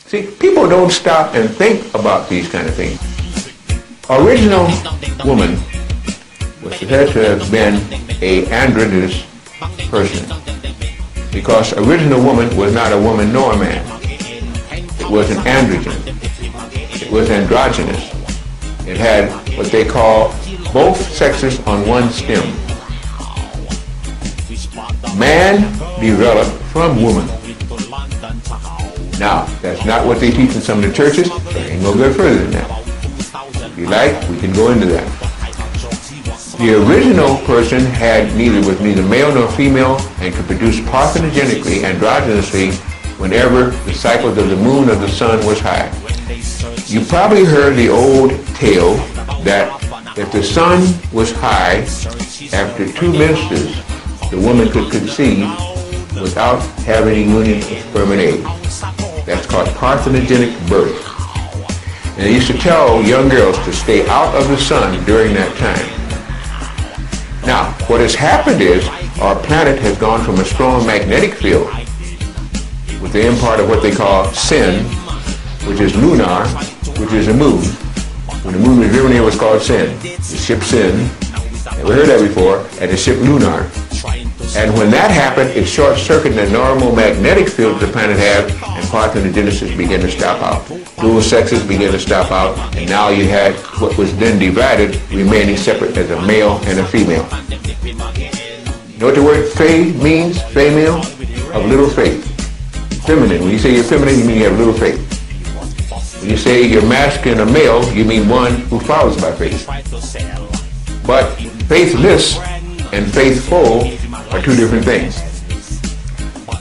See, people don't stop and think about these kind of things. Original woman was said to have been an androgynous person, because original woman was not a woman nor a man. It was an androgen. It was androgynous. It had what they call both sexes on one stem. Man developed from woman. Now, that's not what they teach in some of the churches, but I can go a bit further than that. If you like, we can go into that. The original person was neither male nor female and could produce parthenogenically, androgynously, whenever the cycles of the moon or the sun was high. You probably heard the old tale that if the sun was high, after 2 menstrues, the woman could conceive without having a union of sperm and egg. That's called parthenogenic birth. And they used to tell young girls to stay out of the sun during that time. Now, what has happened is our planet has gone from a strong magnetic field with the impart of what they call sin, which is lunar, which is the moon. When the moon was driven here, it was called Sin. The ship Sin, never heard that before, and the ship Lunar. And when that happened, it short-circuited the normal magnetic field the planet had, and parthenogenesis began to stop out. Dual sexes began to stop out, and now you had what was then divided remaining separate as a male and a female. You know what the word fey means? Female? Of little faith. Feminine. When you say you're feminine, you mean you have little faith. When you say you're masculine or male, you mean one who follows by faith. But faithless and faithful are two different things.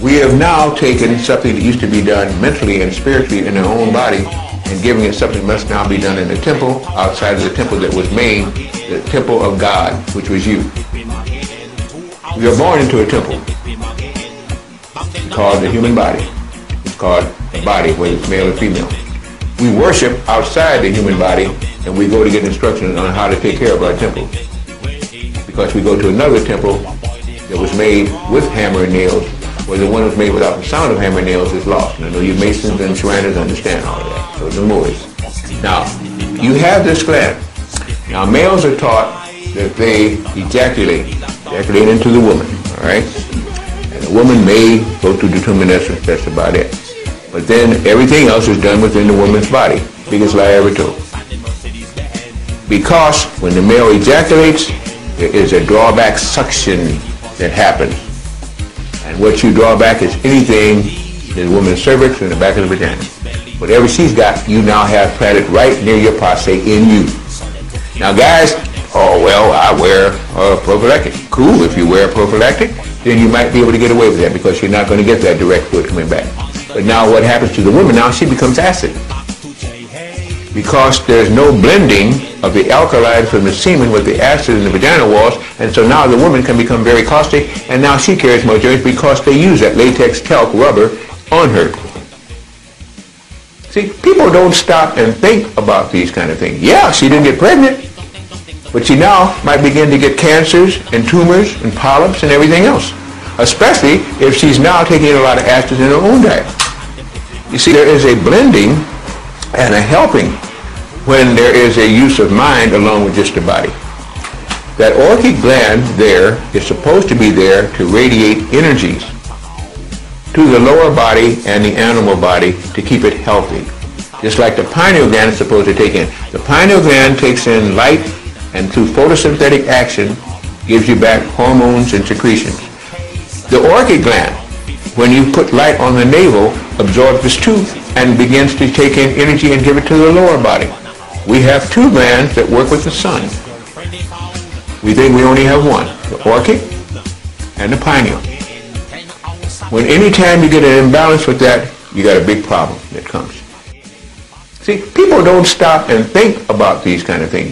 We have now taken something that used to be done mentally and spiritually in our own body and giving it something that must now be done in the temple, outside of the temple that was made, the temple of God, which was you. We are born into a temple called the human body. It's called a body, whether it's male or female. We worship outside the human body, and we go to get instructions on how to take care of our temple. Because we go to another temple that was made with hammer and nails, where the one that was made without the sound of hammer and nails is lost. And I know you Masons and Shriners understand all of that. So the Moors. Now, you have this gland. Now, males are taught that they ejaculate into the woman, all right? And the woman may go through determinism, that's about it. But then everything else is done within the woman's body. Biggest lie ever told. Because when the male ejaculates, there is a drawback suction that happens. And what you draw back is anything in the woman's cervix and the back of the vagina. Whatever she's got, you now have planted right near your prostate in you. Now guys, oh well, I wear a prophylactic. Cool, if you wear a prophylactic, then you might be able to get away with that because you're not going to get that direct fluid coming back. But now what happens to the woman, now she becomes acid. Because there's no blending of the alkalides from the semen with the acid in the vaginal walls, and so now the woman can become very caustic, and now she carries more germs because they use that latex talc rubber on her. See, people don't stop and think about these kind of things. Yeah, she didn't get pregnant, but she now might begin to get cancers and tumors and polyps and everything else, especially if she's now taking a lot of acids in her own diet. You see, there is a blending and a helping when there is a use of mind along with just the body. That orchic gland there is supposed to be there to radiate energies to the lower body and the animal body to keep it healthy. Just like the pineal gland is supposed to take in. The pineal gland takes in light and through photosynthetic action gives you back hormones and secretions. The orchic gland, when you put light on the navel, absorbs this too and begins to take in energy and give it to the lower body. We have two glands that work with the sun. We think we only have one, the orchic and the pineal. When any time you get an imbalance with that, you got a big problem that comes. See, people don't stop and think about these kind of things.